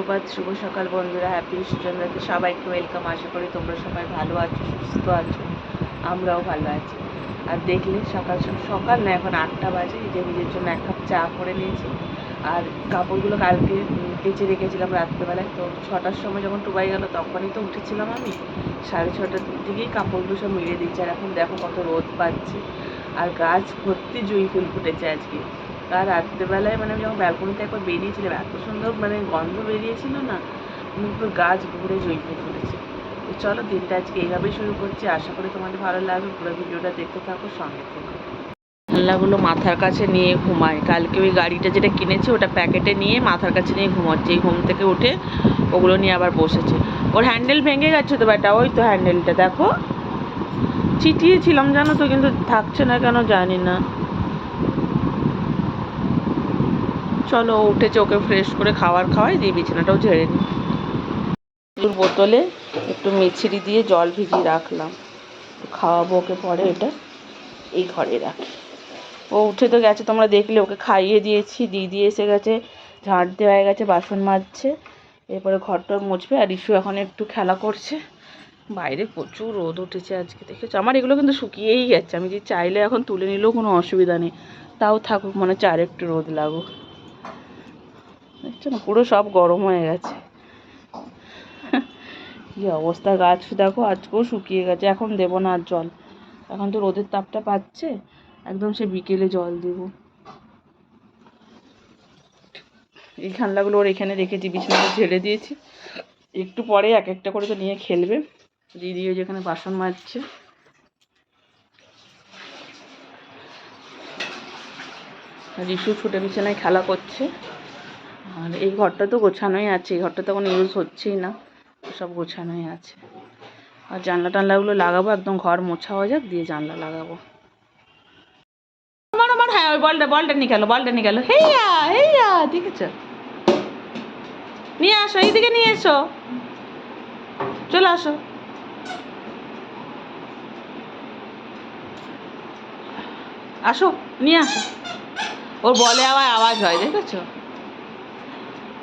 সুপ্রভাত, শুভ সকাল বন্ধুরা। হ্যাপি সুচন্দ্রাকে সবাইকে ওয়েলকাম। আশা করি তোমরা সবাই ভালো আছো, সুস্থ আছো, আমরাও ভালো আছি। আর দেখলে সকাল সকাল না, এখন 8টা বাজে। এই যে নিজের জন্য 1 কাপ চা করে নিয়েছি। আর কাপড়গুলো কালকে কেচে রেখেছিলাম রাত্রেবেলায়, তো 6টার সময় যখন টুবাই গেল তখনই তো উঠেছিলাম আমি। 6:30টার দিকেই কাপড়গুলো সব মিলিয়ে দিচ্ছি। আর এখন দেখো কত রোদ পাচ্ছি, আর গাছ ভর্তি জুঁই ফুল ফুটেছে আজকে। আর রাত্রেবেলায় মানে আমি যখন ব্যালকনিতে একবার বেরিয়েছিলাম, এত সুন্দর মানে গন্ধ বেরিয়েছিল না, পুরো গাছ ভরে জুঁই ফুল ফুটেছে। তো চলো, দিনটা আজকে এইভাবেই শুরু করছি। আশা করি তোমাদের ভালো লাগবে, পুরো ভিডিওটা দেখতে থাকো, সঙ্গে থেকো। জানলাগুলো মাথার কাছে নিয়ে ঘুমায়। কালকে ওই গাড়িটা যেটা কিনেছে ওটা প্যাকেটে নিয়ে মাথার কাছে নিয়ে ঘুমাচ্ছে। এই ঘুম থেকে উঠে ওগুলো নিয়ে আবার বসেছে। ওর হ্যান্ডেল ভেঙে গেছে তো বেটা, ওই তো হ্যান্ডেলটা দেখো, চিটিয়েছিলাম জানো তো, কিন্তু থাকছে না কেন জানি না। চলো, উঠেছে, ওকে ফ্রেশ করে খাবার খাওয়াই দিয়ে বিছানাটাও ঝেড়ে নিই। বোতলে একটু মিছরি দিয়ে জল ভিজিয়ে রাখলাম, খাওয়াবো ওকে পরে। এটা এই ঘরে রাখি। ও উঠে তো গেছে, তোমরা দেখলে, ওকে খাইয়ে দিয়েছি, দিয়ে এসে গেছে, ঝাঁট দেওয়া হয়ে গেছে, বাসন মাজছে, এরপরে ঘরটা মুছবে। আর ইস্যু এখন একটু খেলা করছে। বাইরে প্রচুর রোদ উঠেছে আজকে, দেখেছো? আমার এগুলো কিন্তু শুকিয়েই গেছে, আমি যে চাইলে এখন তুলে নিলেও কোনো অসুবিধা নেই। তাও থাকুক, মনে হচ্ছে আর একটু রোদ লাগুক। দেখছো না, পুরো সব গরম হয়ে গেছে। কি অবস্থা, গাছ দেখো আজকেও শুকিয়ে গেছে। এখন দেবো না আর জল, এখন তো রোদের তাপটা পাচ্ছে, একদম সে বিকেলে জল দেব। এই খানলাগুলো ওর এখানে রেখেছি, বিছানাটা ঝেড়ে দিয়েছি। একটু পরে এক একটা করে তো নিয়ে খেলবে। দিদি ওই যেখানে বাসন মাজছে। রিশু ছুটে বিছানায় খেলা করছে। আর এই ঘরটা তো গোছানোই আছে, এই ঘরটা তো এখন ইউজ হচ্ছেই না, সব গোছানোই আছে। আর জানলা টানলাগুলো লাগাবো, একদম ঘর মোছা হয়ে যাক, দিয়ে জানলা লাগাবো। আমার হ্যাঁ, ওই বলটা নিয়ে গেলো, হেইয়া হেইয়া, দেখেছ? নিয়ে আসো, এইদিকে নিয়ে এসো, চলে আসো। আসো, নিয়ে আসো। ওর বলে আবার আওয়াজ হয়, দেখেছো?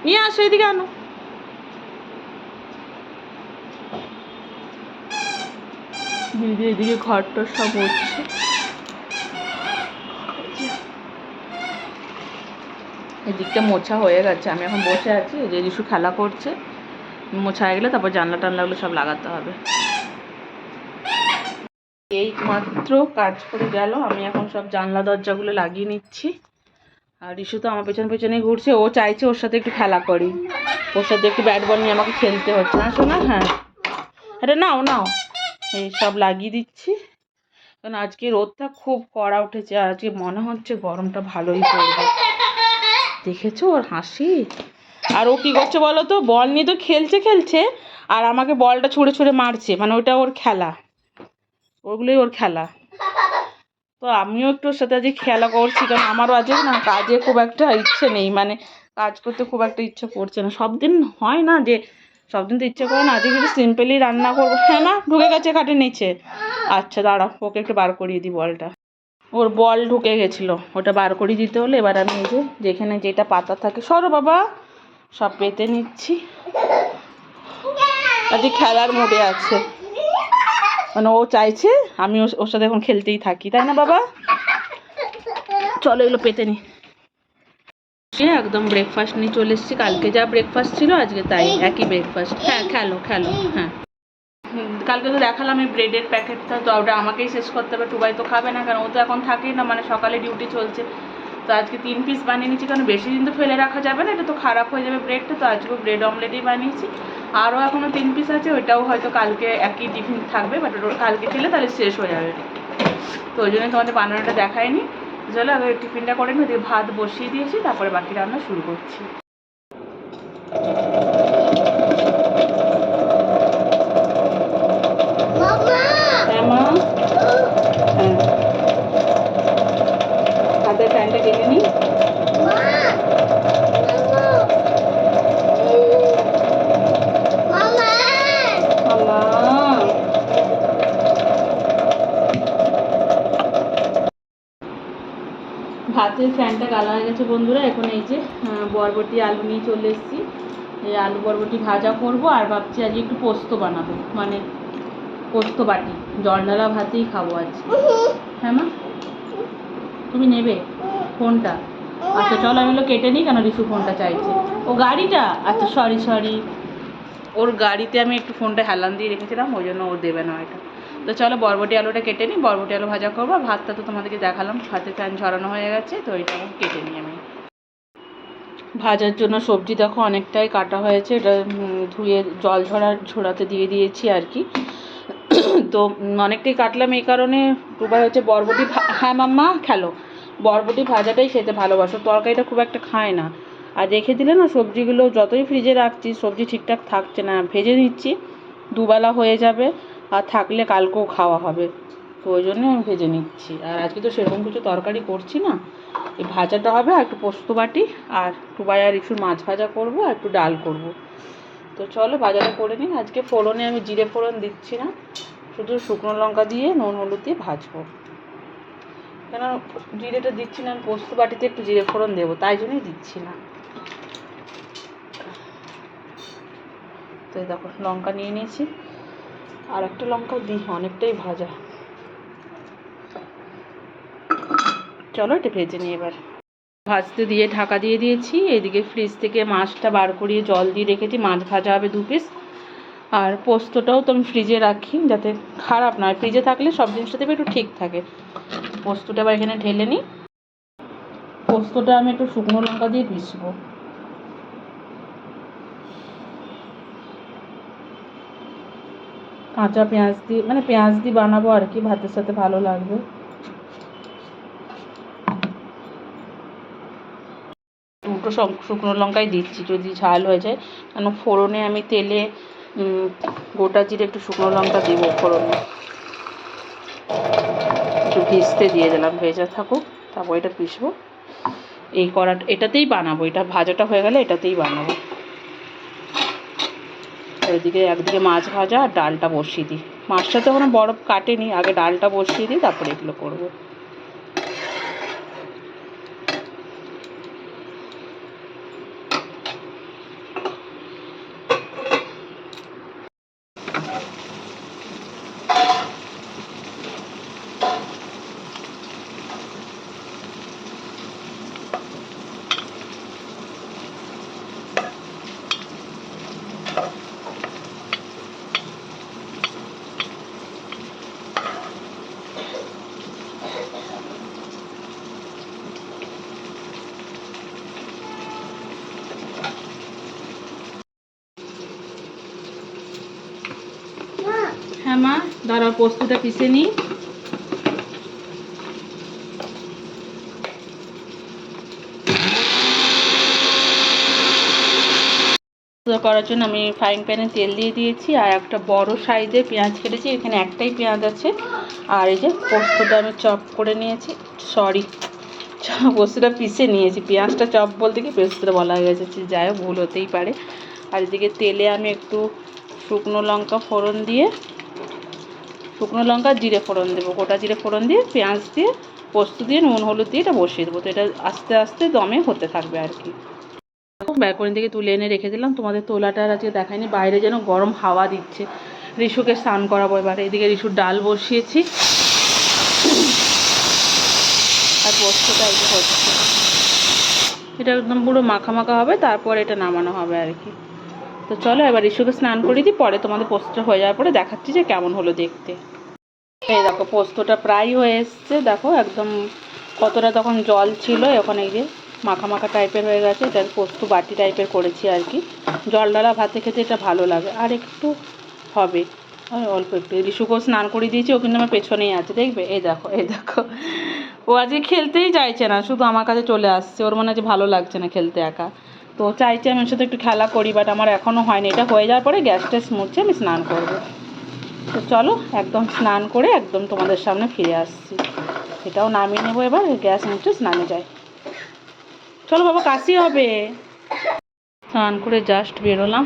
নিয়ে আসো, এদিকে আনো। দিদি এদিকে ঘরটা সব হচ্ছে। এদিকটা মোছা হয়ে গেছে, আমি এখন বসে আছি, যে রিশু খেলা করছে। মোছা হয়ে গেলে তারপর জানলা টানলাগুলো সব লাগাতে হবে। এই মাত্র কাজ করে গেল, আমি এখন সব জানলা দরজাগুলো লাগিয়ে নিচ্ছি। আর রিশু তো আমার পেছনেই ঘুরছে, ও চাইছে ওর সাথে একটু খেলা করি, ওর সাথে একটু ব্যাট বল নিয়ে আমাকে খেলতে হচ্ছে। না শোনা, হ্যাঁ এটা নাও নাও, এই সব লাগিয়ে দিচ্ছি। কারণ আজকে রোদটা খুব কড়া উঠেছে, আর আজকে মনে হচ্ছে গরমটা ভালোই পড়বে। দেখেছো ওর হাসি? আর ও কী করছে বলো তো, বল নিয়ে তো খেলছে, আর আমাকে বলটা ছুঁড়ে ছুঁড়ে মারছে, মানে ওটা ওর খেলা, ওগুলোই ওর খেলা। তো আমিও একটু ওর সাথে আজকে খেলা করছি, কারণ আমারও আজকে না কাজে খুব একটা ইচ্ছে নেই, মানে কাজ করতে খুব একটা ইচ্ছে করছে না। সব দিন হয় না যে, সব দিন তো ইচ্ছে করে না, আজকে একটু সিম্পলি রান্না করবো। হ্যাঁ না, ঢুকে গেছে খাটের নিচে। আচ্ছা দাঁড়াও, ওকে একটু বার করিয়ে দিই বলটা। ওর বল ঢুকে গেছিলো, ওটা বার করিয়ে দিতে হলে এবার আমি এই যে যেখানে যেটা পাতা থাকে, সরো বাবা, সব পেতে নিচ্ছি। আজকে খেলার মুডে আছে, মানে ও চাইছে আমি ওর সাথে এখন খেলতেই থাকি, তাই না বাবা? চলো এগুলো পেতে নি। একদম ব্রেকফাস্ট নিয়ে চলে এসেছি, কালকে যা ব্রেকফাস্ট ছিল আজকে তাই, একই ব্রেকফাস্ট। হ্যাঁ খেলো, হ্যাঁ। কালকে তো দেখালাম এই ব্রেডের প্যাকেটটা, তো ওটা আমাকেই শেষ করতে হবে, টুবাই তো খাবে না, কারণ ও তো এখন থাকেই না, মানে সকালে ডিউটি চলছে। তো আজকে 3 পিস বানিয়ে নিচ্ছি, কারণ বেশি দিন তো ফেলে রাখা যাবে না, এটা তো খারাপ হয়ে যাবে ব্রেডটা। তো আজকে ব্রেড অমলেটই বানিয়েছি। আরও এখনও 3 পিস আছে, ওইটাও হয়তো কালকে একই টিফিন থাকবে, বাট ওটা কালকে খেলে তাহলে শেষ হয়ে যাবে। তো ওই জন্য তোমাদের বানানোটা দেখায়নি। চলো আগে টিফিনটা করে নিই, ওদিকে ভাত বসিয়ে দিয়েছি, তারপরে বাকি রান্না শুরু করছি। হ্যাঁ মা, হ্যাঁ হাতের ফ্যানটা কেটে নিই। ভাতের ফ্যানটা গালা হয়ে গেছে বন্ধুরা। এখন এই যে বরবটি আলু নিয়ে চলে এসেছি, এই আলু বরবটি ভাজা করব, আর ভাবছি আজকে একটু পোস্ত বানাবো, মানে পোস্ত বাটি জল ঢালা ভাতেই খাবো আজকে। হ্যাঁ মা, তুমি নেবে ফোনটা? আচ্ছা চলো আমি হলো কেটে নিই, কেন রিশু ফোনটা চাইছে। ও গাড়িটা, আচ্ছা সরি, ওর গাড়িতে আমি একটু ফোনটা হেলান দিয়ে রেখেছিলাম, ওই জন্য ও দেবে না এটা। তো চলো বরবটি আলুটা কেটে নিই, বরবটি আলু ভাজা করবো। ভাতটা তো তোমাদেরকে দেখালাম, ভাতে ফ্যান ঝরানো হয়ে গেছে, তো এটা কেটে নিই আমি। ভাজার জন্য সবজি দেখো অনেকটাই কাটা হয়েছে, এটা ধুয়ে জল ঝরাতে দিয়ে দিয়েছি আর কি। তো অনেকটাই কাটলাম এই কারণে, দুবার হচ্ছে বরবটি। হ্যাঁ মাম্মা খেলো, বরবটি ভাজাটাই খেতে ভালোবাসো, তরকারিটা খুব একটা খায় না। আর রেখে দিলে না সবজিগুলো, যতই ফ্রিজে রাখছি সবজি ঠিকঠাক থাকছে না, ভেজে নিচ্ছি দুবেলা হয়ে যাবে, আর থাকলে কালকেও খাওয়া হবে, তো ওই জন্য আমি ভেজে নিচ্ছি। আর আজকে তো সেরকম কিছু তরকারি করছি না, এই ভাজাটা হবে আর একটু পোস্ত বাটি, আর টুবাই আর একটু মাছ ভাজা করব, আর একটু ডাল করব। তো চলো ভাজাটা করে নিই। আজকে ফোড়নে আমি জিরে ফোড়ন দিচ্ছি না, শুধু শুকনো লঙ্কা দিয়ে নুন হলুদ দিয়ে ভাজবো, কেন জিরেটা দিচ্ছি না, আমি পোস্ত বাটিতে একটু জিরে ফোড়ন দেবো, তাই জন্যই দিচ্ছি না। তো দেখো লঙ্কা নিয়ে নিয়েছি, আর একটা লঙ্কা দিই, অনেকটাই ভাজা। চলো এটা ভেজে নিই এবার। ভাজতে দিয়ে ঢাকা দিয়ে দিয়েছি। এদিকে ফ্রিজ থেকে মাছটা বার করিয়ে জল দিয়ে রেখেছি, মাছ ভাজা হবে 2 পিস। আর পোস্তটাও তো আমি ফ্রিজে রাখি, যাতে খারাপ নয়, ফ্রিজে থাকলে সব জিনিসটা থেকে একটু ঠিক থাকে। পোস্তটা আবার এখানে ঢেলে নিই। পোস্তটা আমি একটু শুকনো লঙ্কা দিয়ে পিসবো, কাঁচা পেঁয়াজ দিয়ে, মানে পেঁয়াজ দিয়ে বানাবো আর কি, ভাতের সাথে ভালো লাগবে। দুটো শুকনো লঙ্কাই দিচ্ছি, যদি ঝাল হয়ে যায়, কেন ফোড়নে আমি তেলে গোটা জিরে একটু শুকনো লঙ্কা দিব ফোড়নে, একটু ভিজতে দিয়ে দিলাম, ভেজা থাকুক, তারপর এটা পিসবো। এই কড়াটা এটাতেই বানাবো, এটা ভাজাটা হয়ে গেলে এটাতেই বানাবো। এদিকে একদিকে মাছ ভাজা আর ডালটা বসিয়ে দিই, মাছটা তো এখনো বরফ কাটেনি, আগে ডালটা বসিয়ে দিই, তারপরে এগুলো করবো। হ্যাঁ মা, দাঁড়াও পোস্তটা পিষে নিই। করার জন্য আমি ফ্রাইং প্যানে তেল দিয়ে দিয়েছি, আর একটা বড় সাইজের পেঁয়াজ কেটেছি, এখানে একটাই পেঁয়াজ আছে। আর এই যে পোস্তটা আমি চপ করে নিয়েছি, সরি পোস্তটা পিষে নিয়েছি, পেঁয়াজটা চপ বলতে কি পোস্তটা বলা হয়ে গেছে, যাই হোক ভুল হতেই পারে। আর এদিকে তেলে আমি একটু শুকনো লঙ্কা ফোড়ন দিয়ে, শুকনো লঙ্কা জিরে ফোড়ন দেবো, গোটা জিরে ফোড়ন দিয়ে পেঁয়াজ দিয়ে পোস্ত দিয়ে নুন হলুদ দিয়ে এটা বসিয়ে দেবো। তো এটা আস্তে আস্তে দমে হতে থাকবে আর কি। ব্যালকনি থেকে তুলে এনে রেখে দিলাম, তোমাদের তোলাটা আর আজকে দেখায়নি, বাইরে যেন গরম হাওয়া দিচ্ছে। রিশুকে স্নান করাবো এবার। এদিকে রিশুর ডাল বসিয়েছি, আর পোস্তটা এই যে হচ্ছে, এটা একদম পুরো মাখা মাখা হবে, তারপর এটা নামানো হবে আর কি। তো চলো এবার রিশুকে স্নান করিয়ে দিই, পরে তোমাদের পোস্তটা হয়ে যাওয়ার পরে দেখাচ্ছি যে কেমন হলো দেখতে। এই দেখো পোস্তটা প্রায় হয়ে এসছে, দেখো একদম কতটা তখন জল ছিল, এখন এই যে মাখা মাখা টাইপের হয়ে গেছে। এটা পোস্ত বাটি টাইপের করেছি আর কি, জল ডালা ভাতে খেতে এটা ভালো লাগে। আর একটু হবে, অল্প একটু। রিশুকেও স্নান করিয়ে দিয়েছি, ও কিন্তু আমার পেছনেই আছে, দেখবে, এই দেখো এই দেখো। ও আজকে খেলতেই চাইছে না, শুধু আমার কাছে চলে আসছে, ওর মনে হচ্ছে ভালো লাগছে না খেলতে একা, তো চাইছে আমি ওর সাথে একটু খেলা করি, বাট আমার এখনও হয়নি। এটা হয়ে যাওয়ার পরে গ্যাস ট্যাস মুছছে আমি স্নান করবো। তো চলো একদম স্নান করে একদম তোমাদের সামনে ফিরে আসছি। এটাও নামিয়ে নেবো এবার, গ্যাস মুছে স্নানে যাই। চলো বাবা, কাশি হবে। স্নান করে জাস্ট বেরোলাম,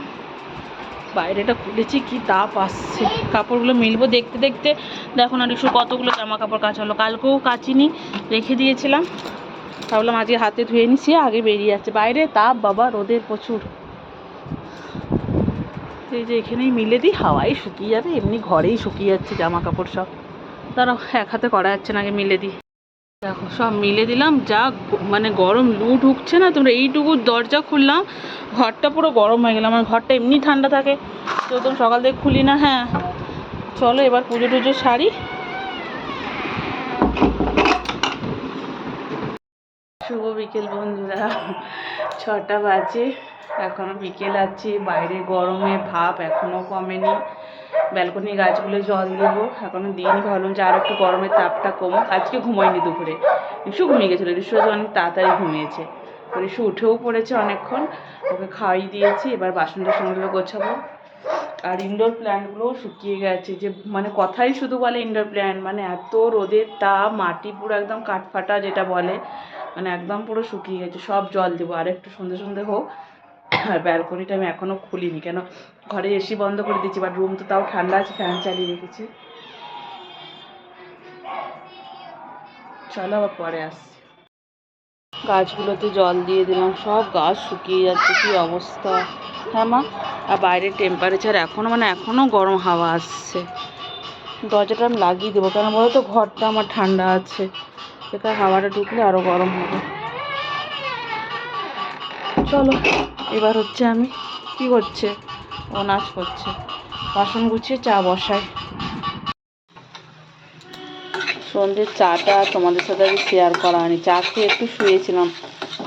বাইরেটা খুলেছি, কি তাপ আসছে। কাপড়গুলো মিলবো দেখতে দেখতে, দেখো না রিশু কতগুলো জামা কাপড় কাচা হলো, কালকেও কাচিনি, রেখে দিয়েছিলাম, ভাবলাম আজকে হাতে ধুয়ে নিছি, আগে বেরিয়ে যাচ্ছে। বাইরে তাপ বাবা, রোদের প্রচুর। এই যে এখানেই মিলে দিই, হাওয়াই শুকিয়ে যাবে, এমনি ঘরেই শুকিয়ে যাচ্ছে জামা কাপড় সব। তারাও এক হাতে করা যাচ্ছে না, আগে মিলে দিই। দেখো সব মিলে দিলাম, যা মানে গরম লু ঢুকছে না, তোমরা এইটুকু দরজা খুললাম, ঘরটা পুরো গরম হয়ে গেল। আমার ঘরটা এমনি ঠান্ডা থাকে, তো তখন সকাল থেকে খুলি না। হ্যাঁ চলো এবার পুজো টুজো সারি। শুভ বিকেল বন্ধুরা, 6টা বাজে, এখনো বিকেল আছে, বাইরে গরমে ভাব এখনো কমেনি। ব্যালকনি গাছগুলো জল দেবো, এখনো দিইনি, ভাবলাম যে আর একটু গরমের তাপটা কমুক। আজকে ঘুমোয়নি দুপুরে, রিশু ঘুমিয়ে গেছিলো, রিশু আজ অনেক তাড়াতাড়ি ঘুমিয়েছে। তো রিশু উঠেও পড়েছে অনেকক্ষণ, ওকে খাওয়াই দিয়েছি, এবার বাসন টাসনগুলো গোছাবো। আর ইনডোর প্ল্যান্টগুলোও শুকিয়ে গেছে, যে মানে কথাই শুধু বলে ইনডোর প্ল্যান্ট, মানে এত রোদের তাপ, মাটি পুরো একদম কাঠফাটা যেটা বলে, মানে একদম পুরো শুকিয়ে গেছে। সব জল দেবো, আর একটু সন্ধে সন্ধে হোক। আর ব্যালকনিটা আমি এখনও খুলিনি, কেন ঘরে এসি বন্ধ করে দিচ্ছি, বাট রুম তো তাও ঠান্ডা আছে, ফ্যান চালিয়ে রেখেছি। চলো আবার পরে আসছি। গাছগুলোতে জল দিয়ে দিলাম, সব গাছ শুকিয়ে যাচ্ছে, কি অবস্থা। হ্যাঁ মা, আর বাইরের টেম্পারেচার এখনও মানে এখনও গরম হাওয়া আসছে। দরজাটা আমি লাগিয়ে দেবো, কেন বলো তো, ঘরটা আমার ঠান্ডা আছে, সেটা হাওয়াটা ঢুকলে আরও গরম হবে। চলো এবার হচ্ছে আমি কি করছে, ও নাচ করছে, বাসন গুছিয়ে চা বসাই। সন্ধ্যের চাটা তোমাদের সাথে আগে শেয়ার করা হয়নি। চা খেয়ে একটু শুয়েছিলাম,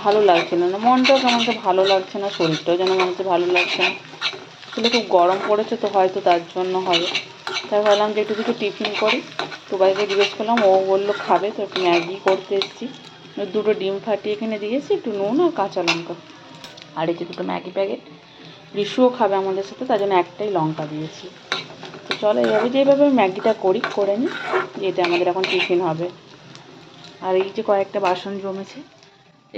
ভালো লাগছিল না, মনটাও কেমন ভালো লাগছে না, শরীরটাও যেন মনে হচ্ছে ভালো লাগছে না। আসলে খুব গরম পড়েছে তো, হয়তো তার জন্য হবে। তাই ভাবলাম যে একটু কিছু টিফিন করি। সবাইকে জিজ্ঞেস করলাম, ও বললো খাবে, তো একটু ম্যাগি করতে এসেছি। 2টো ডিম ফাটিয়ে এখানে দিয়েছি, একটু নুন আর কাঁচা লঙ্কা, আর এই যে 2টো ম্যাগি প্যাকেট। রিশুও খাবে আমাদের সাথে, তার জন্য একটাই লঙ্কা দিয়েছি। তো চলো এইভাবে যেভাবে ম্যাগিটা করে নিই, এটা আমাদের এখন টিফিন হবে। আর এই যে কয়েকটা বাসন জমেছে,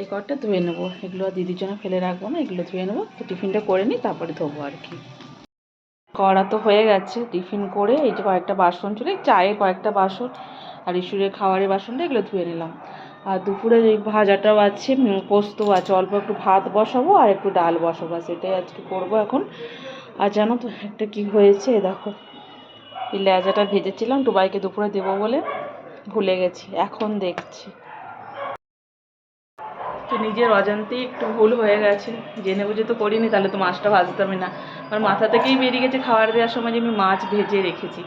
এই কয়েকটা ধুয়ে নেবো, এগুলো দিদির জন্য ফেলে রাখবো না, এগুলো ধুয়ে নেবো। তো টিফিনটা করে নিই, তারপরে ধোবো আর কি। করা তো হয়ে গেছে, টিফিন করে এই যে কয়েকটা বাসন ছিল, চায়ের কয়েকটা বাসন আর ইস্যুরের খাওয়ারের বাসনটা, এগুলো ধুয়ে নিলাম। আর দুপুরে এই ভাজাটাও আছে, পোস্ত আছে, অল্প একটু ভাত বসাবো আর একটু ডাল বসাবো, সেটাই আজকে করবো এখন। আর জানো তো একটা কি হয়েছে, দেখো এই লেজাটা ভেজেছিলাম টুবাইকে দুপুরে দেবো বলে, ভুলে গেছি, এখন দেখছি। তো নিজের অজান্তেই একটু ভুল হয়ে গেছে, জেনে বুঝে তো করিনি, তাহলে তো মাছটা ভাজতামই না। আমার মাথা থেকেই বেরিয়ে গেছে খাবার দেওয়ার সময় যে আমি মাছ ভেজে রেখেছি।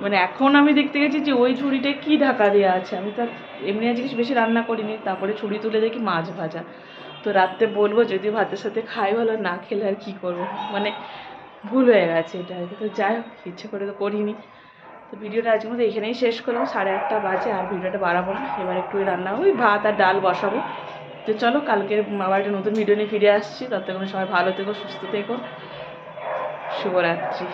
মানে এখন আমি দেখতে গেছি যে ওই ঝুড়িটায় কী ঢাকা দেওয়া আছে, আমি তো এমনি আজ কিছু বেশি রান্না করিনি, তারপরে ছুরি তুলে দেখি মাছ ভাজা। তো রাত্রে বলবো যদি ভাতের সাথে খাই ভালো, না খেলে আর কী করবো, মানে ভুল হয়ে গেছে এটা আর কি। তো যাই হোক, ইচ্ছে করে তো করিনি। তো ভিডিওটা আজকের মধ্যে এখানেই শেষ করলাম, 8:30 বাজে, আর ভিডিওটা বাড়াবো না। এবার একটু রান্না, ওই ভাত আর ডাল বসাবো। তো চলো কালকে আবার একটা নতুন ভিডিও নিয়ে ফিরে আসছি, ততক্ষণ সবাই ভালো থেকো, সুস্থ থেকো, শুভরাত্রি।